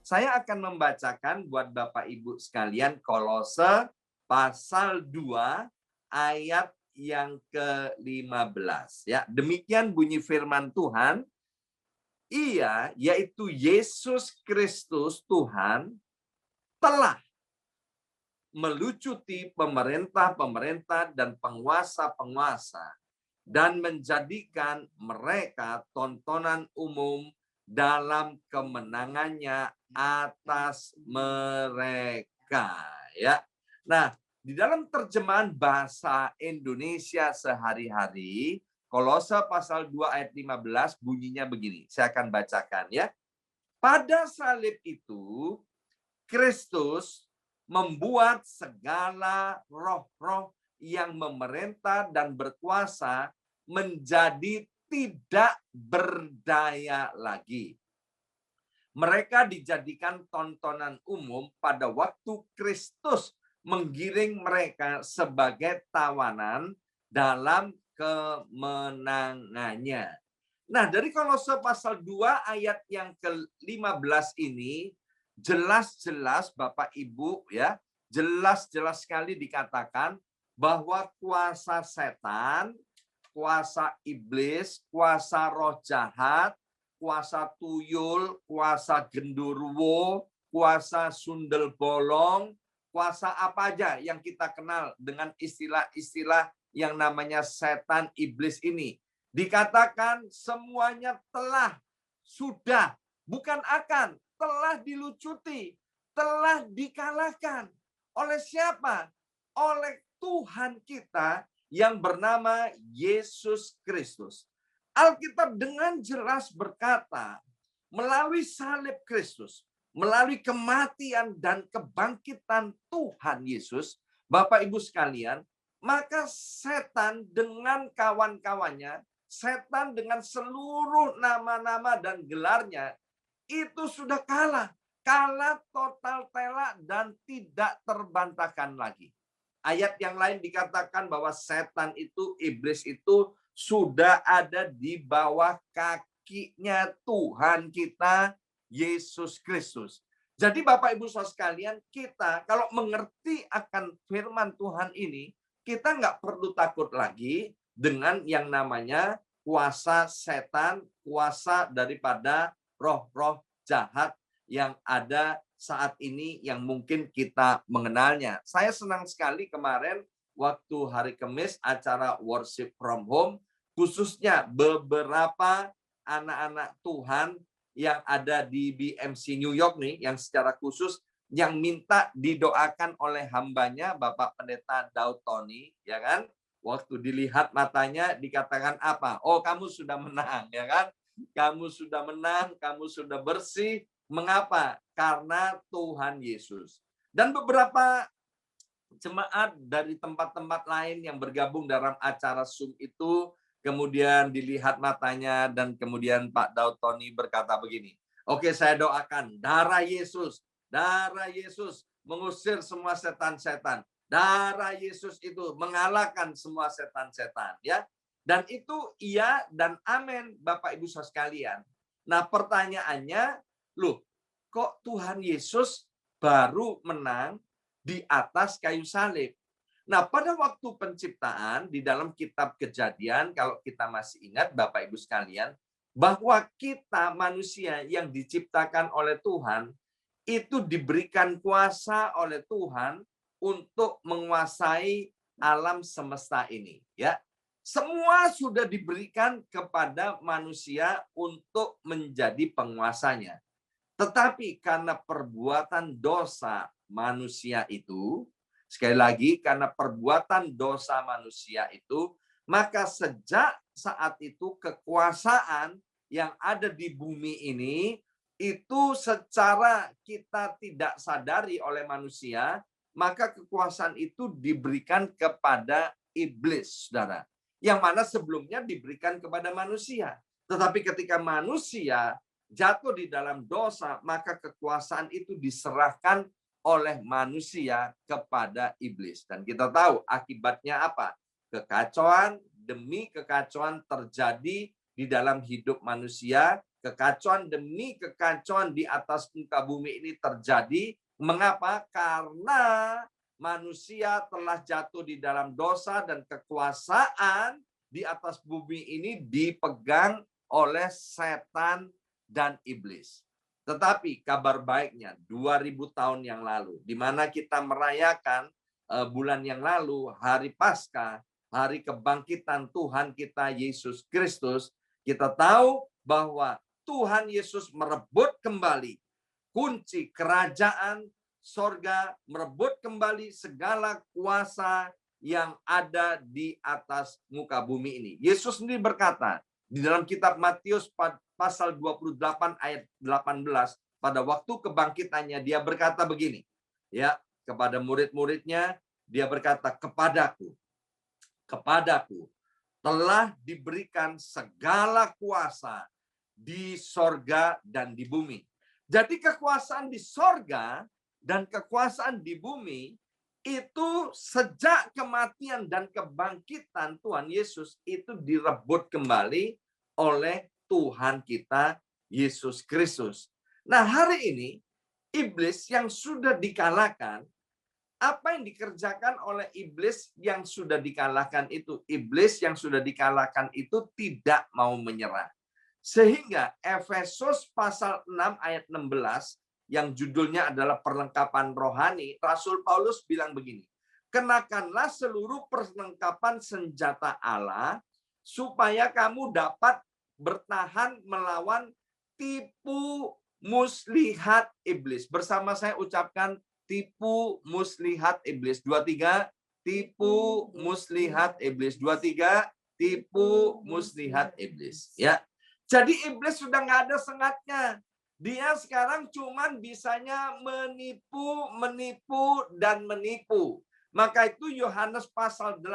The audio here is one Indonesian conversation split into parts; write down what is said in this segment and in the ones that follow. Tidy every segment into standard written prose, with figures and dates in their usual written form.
Saya akan membacakan buat Bapak Ibu sekalian Kolose pasal 2 ayat yang ke-15 ya. Demikian bunyi firman Tuhan. Ia, yaitu Yesus Kristus Tuhan, telah melucuti pemerintah-pemerintah dan penguasa-penguasa dan menjadikan mereka tontonan umum dalam kemenangannya atas mereka ya. Nah, di dalam terjemahan bahasa Indonesia sehari-hari, Kolose pasal 2 ayat 15 bunyinya begini. Saya akan bacakan ya. Pada salib itu, Kristus membuat segala roh-roh yang memerintah dan berkuasa menjadi tidak berdaya lagi. Mereka dijadikan tontonan umum pada waktu Kristus menggiring mereka sebagai tawanan dalam kemenangannya. Nah, dari Kolose pasal 2 ayat yang ke-15 ini jelas-jelas Bapak Ibu ya, jelas-jelas sekali dikatakan bahwa kuasa setan, kuasa iblis, kuasa roh jahat, kuasa tuyul, kuasa genderuwo, kuasa sundel bolong, kuasa apa aja yang kita kenal dengan istilah-istilah yang namanya setan iblis ini. Dikatakan semuanya telah, sudah, bukan akan, telah dilucuti, telah dikalahkan. Oleh siapa? Oleh Tuhan kita yang bernama Yesus Kristus. Alkitab dengan jelas berkata, melalui salib Kristus, melalui kematian dan kebangkitan Tuhan Yesus, Bapak Ibu sekalian, maka setan dengan kawan-kawannya, setan dengan seluruh nama-nama dan gelarnya, itu sudah kalah. Kalah total telak dan tidak terbantahkan lagi. Ayat yang lain dikatakan bahwa setan itu, iblis itu sudah ada di bawah kakinya Tuhan kita, Yesus Kristus. Jadi Bapak Ibu Saudara sekalian, kita kalau mengerti akan firman Tuhan ini, kita nggak perlu takut lagi dengan yang namanya kuasa setan, kuasa daripada roh-roh jahat yang ada saat ini yang mungkin kita mengenalnya. Saya senang sekali kemarin waktu hari Kamis acara Worship from Home, khususnya beberapa anak-anak Tuhan yang ada di BMC New York nih, yang secara khusus yang minta didoakan oleh hambanya Bapak Pendeta Daud Tony, ya kan? Waktu dilihat matanya dikatakan apa? Oh, kamu sudah menang, ya kan? Kamu sudah menang, kamu sudah bersih. Mengapa? Karena Tuhan Yesus. Dan beberapa jemaat dari tempat-tempat lain yang bergabung dalam acara Zoom itu, kemudian dilihat matanya, dan kemudian Pak Daud Tony berkata begini, oke, saya doakan darah Yesus mengusir semua setan-setan. Darah Yesus itu mengalahkan semua setan-setan, ya. Dan itu iya dan amin, Bapak Ibu Saudara sekalian. Nah, pertanyaannya, loh, kok Tuhan Yesus baru menang di atas kayu salib? Nah, pada waktu penciptaan di dalam kitab Kejadian, kalau kita masih ingat Bapak Ibu sekalian, bahwa kita manusia yang diciptakan oleh Tuhan itu diberikan kuasa oleh Tuhan untuk menguasai alam semesta ini, ya. Semua sudah diberikan kepada manusia untuk menjadi penguasanya. Tetapi karena perbuatan dosa manusia itu, sekali lagi karena perbuatan dosa manusia itu, maka sejak saat itu kekuasaan yang ada di bumi ini, itu secara kita tidak sadari oleh manusia, maka kekuasaan itu diberikan kepada iblis, saudara. Yang mana sebelumnya diberikan kepada manusia. Tetapi ketika manusia jatuh di dalam dosa, maka kekuasaan itu diserahkan oleh manusia kepada iblis. Dan kita tahu akibatnya apa? Kekacauan demi kekacauan terjadi di dalam hidup manusia Kekacauan demi kekacauan di atas muka bumi ini terjadi. Mengapa? Karena manusia telah jatuh di dalam dosa dan kekuasaan di atas bumi ini dipegang oleh setan dan iblis. Tetapi kabar baiknya 2000 tahun yang lalu, di mana kita merayakan bulan yang lalu, hari Paskah, hari kebangkitan Tuhan kita Yesus Kristus, kita tahu bahwa Tuhan Yesus merebut kembali kunci kerajaan sorga, merebut kembali segala kuasa yang ada di atas muka bumi ini. Yesus sendiri berkata di dalam kitab Matius pasal 28 ayat 18, pada waktu kebangkitannya dia berkata begini, ya, kepada murid-muridnya, dia berkata, kepadaku telah diberikan segala kuasa di sorga dan di bumi. Jadi kekuasaan di sorga dan kekuasaan di bumi itu sejak kematian dan kebangkitan Tuhan Yesus itu direbut kembali oleh Tuhan kita Yesus Kristus. Nah, hari ini iblis yang sudah dikalahkan, apa yang dikerjakan oleh iblis yang sudah dikalahkan itu? Iblis yang sudah dikalahkan itu tidak mau menyerah. Sehingga Efesus pasal 6 ayat 16 yang judulnya adalah perlengkapan rohani, Rasul Paulus bilang begini, kenakanlah seluruh perlengkapan senjata Allah supaya kamu dapat bertahan melawan tipu muslihat iblis. Bersama saya ucapkan tipu muslihat iblis. 23, tipu muslihat iblis. 23, tipu muslihat iblis. Ya. Jadi iblis sudah nggak ada sengatnya. Dia sekarang cuman bisanya menipu, dan menipu. Maka itu Yohanes pasal 8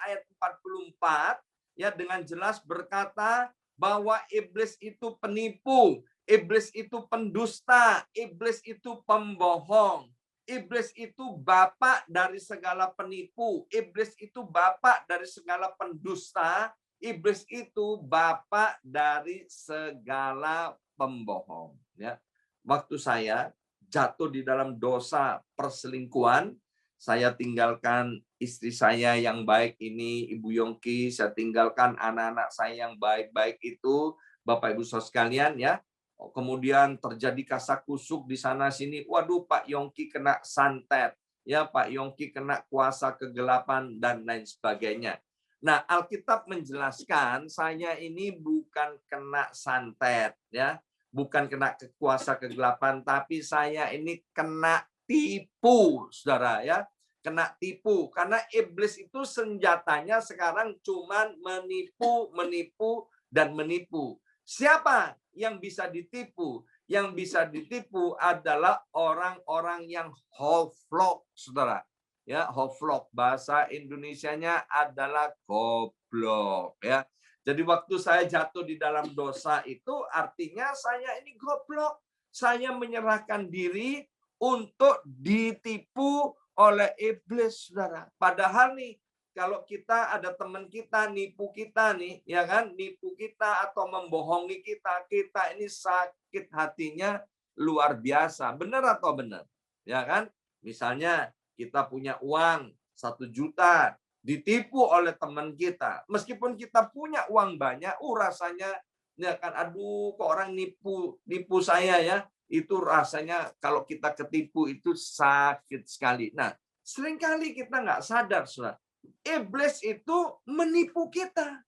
ayat 44 ya dengan jelas berkata bahwa iblis itu penipu, iblis itu pendusta, iblis itu pembohong. Iblis itu bapak dari segala penipu, iblis itu bapak dari segala pendusta, iblis itu bapak dari segala pembohong. Ya, waktu saya jatuh di dalam dosa perselingkuhan, saya tinggalkan istri saya yang baik ini, Ibu Yongki, saya tinggalkan anak-anak saya yang baik-baik itu, Bapak Ibu Saudara sekalian ya. Kemudian terjadi kasak kusuk di sana sini. Waduh, Pak Yongki kena santet, ya Pak Yongki kena kuasa kegelapan dan lain sebagainya. Nah, Alkitab menjelaskan saya ini bukan kena santet, ya, bukan kena kuasa kegelapan, tapi saya ini kena tipu, saudara, ya, kena tipu. Karena iblis itu senjatanya sekarang cuman menipu, dan menipu. Siapa yang bisa ditipu? Yang bisa ditipu adalah orang-orang yang whole flock, saudara. Ya, hovlok bahasa Indonesianya adalah goblok ya. Jadi waktu saya jatuh di dalam dosa itu artinya saya ini goblok. Saya menyerahkan diri untuk ditipu oleh iblis, Saudara. Padahal nih kalau kita ada teman kita nipu kita nih, ya kan, nipu kita atau membohongi kita, kita ini sakit hatinya luar biasa. Benar atau benar? Ya kan? Misalnya kita punya uang 1 juta, ditipu oleh teman kita. Meskipun kita punya uang banyak, rasanya ya kan, aduh kok orang nipu saya ya. Itu rasanya kalau kita ketipu itu sakit sekali. Nah, seringkali kita nggak sadar, Saudara. Iblis itu menipu kita.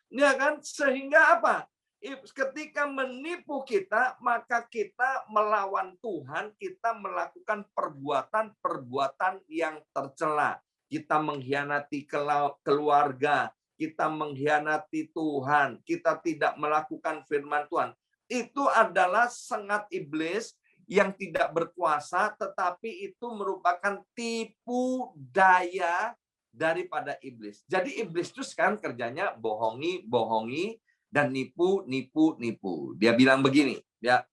Ya kan? Sehingga apa? Ketika menipu kita, maka kita melawan Tuhan, kita melakukan perbuatan-perbuatan yang tercela. Kita mengkhianati keluarga, kita mengkhianati Tuhan, kita tidak melakukan firman Tuhan. Itu adalah sengat iblis yang tidak berkuasa, tetapi itu merupakan tipu daya daripada iblis. Jadi iblis itu sekarang kerjanya bohongi, dan nipu. Dia bilang begini, ya.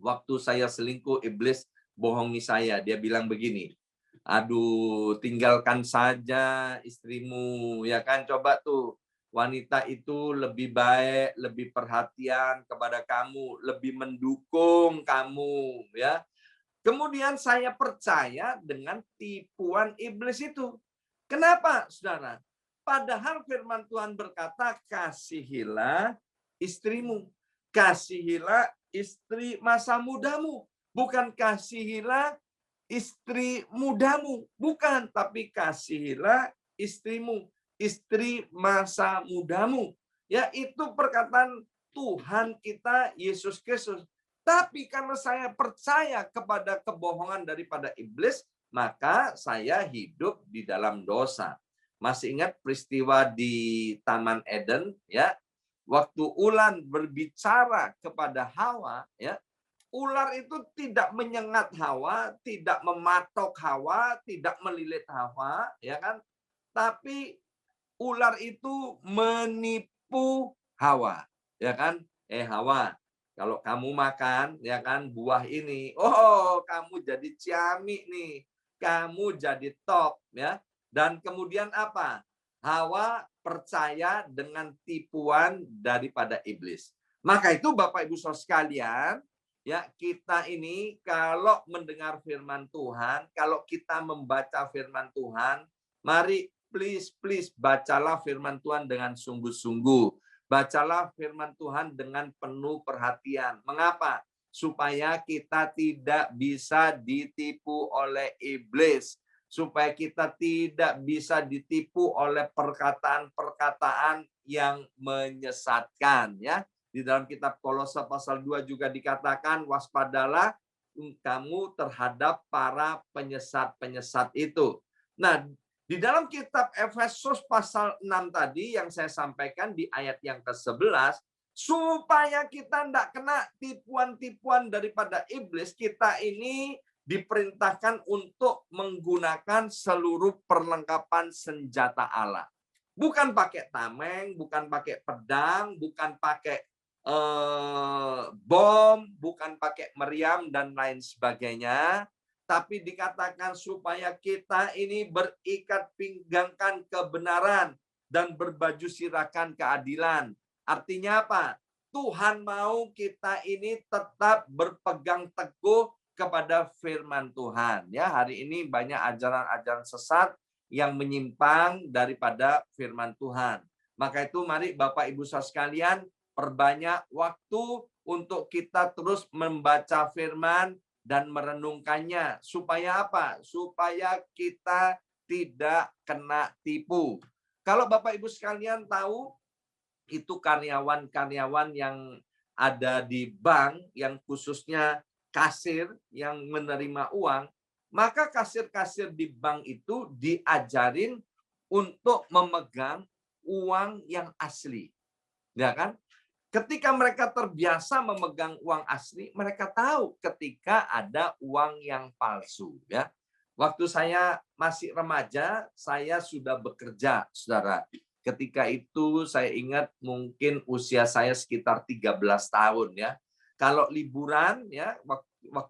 Waktu saya selingkuh, iblis bohongi saya. Dia bilang begini, aduh, tinggalkan saja istrimu, ya kan, coba tuh. wanita itu lebih baik, lebih perhatian kepada kamu, lebih mendukung kamu, ya. Kemudian saya percaya dengan tipuan iblis itu. Kenapa, saudara? Padahal firman Tuhan berkata, kasihilah istrimu. Kasihilah istri masa mudamu. Bukan kasihilah istri mudamu. Bukan, tapi kasihilah istrimu. Istri masa mudamu. Ya, itu perkataan Tuhan kita, Yesus Kristus. Tapi karena saya percaya kepada kebohongan daripada iblis, maka saya hidup di dalam dosa. Masih ingat peristiwa di Taman Eden, ya? Waktu ular berbicara kepada Hawa, ya, ular itu tidak menyengat Hawa, tidak mematok Hawa, tidak melilit Hawa, ya kan? Tapi ular itu menipu Hawa, ya kan? Hawa, kalau kamu makan, ya kan, buah ini, oh, kamu jadi ciamik nih, kamu jadi top, ya. Dan kemudian apa? Hawa percaya dengan tipuan daripada iblis. Maka itu Bapak Ibu Saudara sekalian, ya, kita ini kalau mendengar firman Tuhan, kalau kita membaca firman Tuhan, mari please bacalah firman Tuhan dengan sungguh-sungguh. Bacalah firman Tuhan dengan penuh perhatian. Mengapa? Supaya kita tidak bisa ditipu oleh iblis. Supaya kita tidak bisa ditipu oleh perkataan-perkataan yang menyesatkan. Ya, di dalam kitab Kolose pasal 2 juga dikatakan, waspadalah kamu terhadap para penyesat-penyesat itu. Nah, di dalam kitab Efesus pasal 6 tadi yang saya sampaikan di ayat yang ke-11, supaya kita tidak kena tipuan-tipuan daripada iblis, kita ini diperintahkan untuk menggunakan seluruh perlengkapan senjata Allah. Bukan pakai tameng, bukan pakai pedang, bukan pakai bom, bukan pakai meriam, dan lain sebagainya. Tapi dikatakan supaya kita ini berikat pinggangkan kebenaran dan berbaju sirahkan keadilan. Artinya apa? Tuhan mau kita ini tetap berpegang teguh kepada firman Tuhan. Ya, hari ini banyak ajaran-ajaran sesat yang menyimpang daripada firman Tuhan. Maka itu mari Bapak Ibu Saudara sekalian, perbanyak waktu untuk kita terus membaca firman dan merenungkannya. Supaya apa? Supaya kita tidak kena tipu. Kalau Bapak Ibu sekalian tahu, itu karyawan-karyawan yang ada di bank, yang khususnya kasir yang menerima uang, maka kasir-kasir di bank itu diajarin untuk memegang uang yang asli. Ya kan? Ketika mereka terbiasa memegang uang asli, mereka tahu ketika ada uang yang palsu. Ya, waktu saya masih remaja, saya sudah bekerja, saudara. Ketika itu saya ingat mungkin usia saya sekitar 13 tahun. Ya, kalau liburan, ya,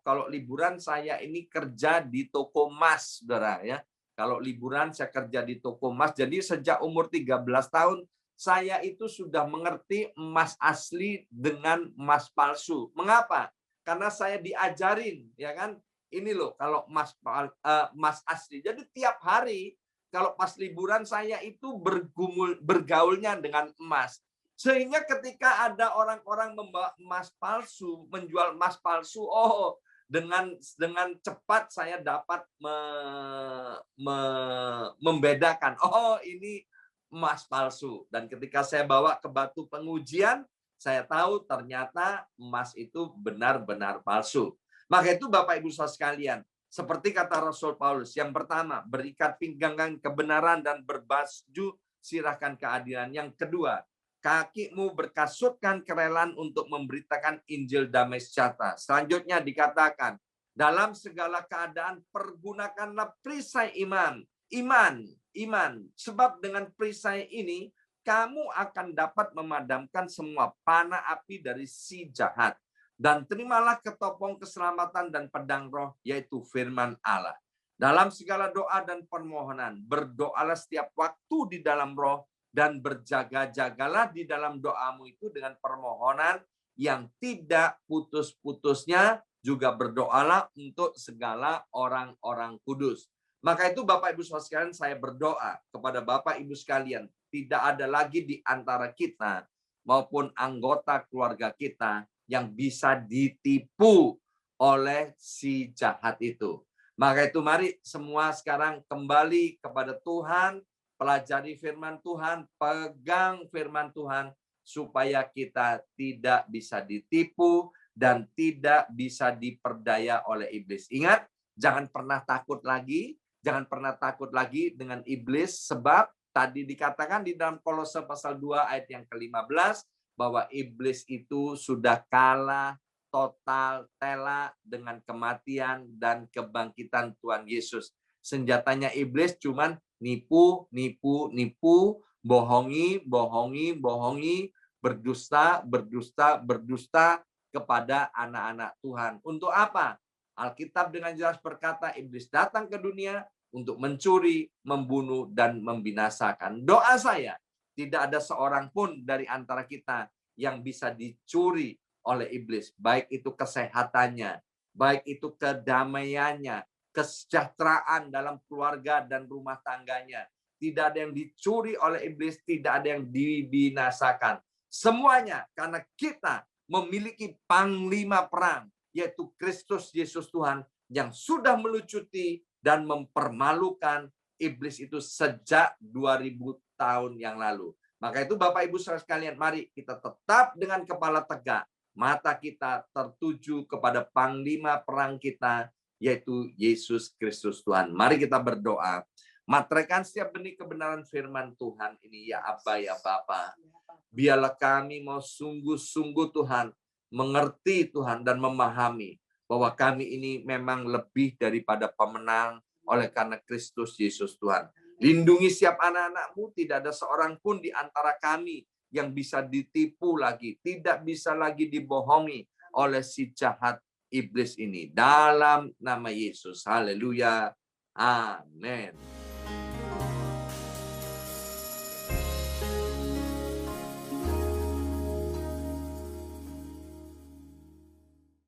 kalau liburan saya ini kerja di toko emas, saudara. Ya, kalau liburan saya kerja di toko emas. Jadi sejak umur 13 tahun saya itu sudah mengerti emas asli dengan emas palsu. Mengapa? Karena saya diajarin, ya kan? Ini loh kalau emas asli. Jadi tiap hari kalau pas liburan saya itu bergaulnya dengan emas. Sehingga ketika ada orang-orang membawa emas palsu, menjual emas palsu, oh, dengan cepat saya dapat membedakan. Oh, ini emas palsu. Dan ketika saya bawa ke batu pengujian, saya tahu ternyata emas itu benar-benar palsu. Maka itu Bapak Ibu Saudara sekalian, seperti kata Rasul Paulus, yang pertama, berikat pinggangkan kebenaran dan berbaju sirahkan keadilan. Yang kedua, kakimu berkasutkan kerelaan untuk memberitakan Injil damai sejahtera. Selanjutnya dikatakan, dalam segala keadaan pergunakanlah perisai iman. Sebab dengan perisai ini kamu akan dapat memadamkan semua panah api dari si jahat. Dan terimalah ketopong keselamatan dan pedang roh, yaitu firman Allah. Dalam segala doa dan permohonan, berdoalah setiap waktu di dalam roh, dan berjaga-jagalah di dalam doamu itu dengan permohonan yang tidak putus-putusnya, juga berdoalah untuk segala orang-orang kudus. Maka itu Bapak Ibu Saudara sekalian, saya berdoa kepada Bapak Ibu sekalian, tidak ada lagi di antara kita maupun anggota keluarga kita yang bisa ditipu oleh si jahat itu. Maka itu mari semua sekarang kembali kepada Tuhan, pelajari firman Tuhan, pegang firman Tuhan, supaya kita tidak bisa ditipu dan tidak bisa diperdaya oleh iblis. Ingat, jangan pernah takut lagi, jangan pernah takut lagi dengan iblis, sebab tadi dikatakan di dalam Kolose pasal 2 ayat yang ke-15, bahwa iblis itu sudah kalah total tela dengan kematian dan kebangkitan Tuhan Yesus. Senjatanya iblis cuman nipu, nipu, nipu, bohongi, bohongi, bohongi, berdusta, berdusta, berdusta kepada anak-anak Tuhan. Untuk apa? Alkitab dengan jelas berkata, iblis datang ke dunia untuk mencuri, membunuh, dan membinasakan. Doa saya, tidak ada seorang pun dari antara kita yang bisa dicuri oleh iblis. Baik itu kesehatannya, baik itu kedamaiannya, kesejahteraan dalam keluarga dan rumah tangganya. Tidak ada yang dicuri oleh iblis, tidak ada yang dibinasakan. Semuanya karena kita memiliki panglima perang, yaitu Kristus Yesus Tuhan, yang sudah melucuti dan mempermalukan iblis itu sejak 2000 tahun yang lalu. Maka itu Bapak Ibu Saudara sekalian, mari kita tetap dengan kepala tegak, mata kita tertuju kepada panglima perang kita, yaitu Yesus Kristus Tuhan. Mari kita berdoa. Materaikan setiap benih kebenaran firman Tuhan ini, ya Aba, ya Bapa. Biarlah kami mau sungguh-sungguh Tuhan, mengerti Tuhan dan memahami bahwa kami ini memang lebih daripada pemenang oleh karena Kristus Yesus Tuhan. Lindungi setiap anak-anak-Mu, tidak ada seorang pun di antara kami yang bisa ditipu lagi, tidak bisa lagi dibohongi oleh si jahat iblis ini. Dalam nama Yesus, haleluya, amin.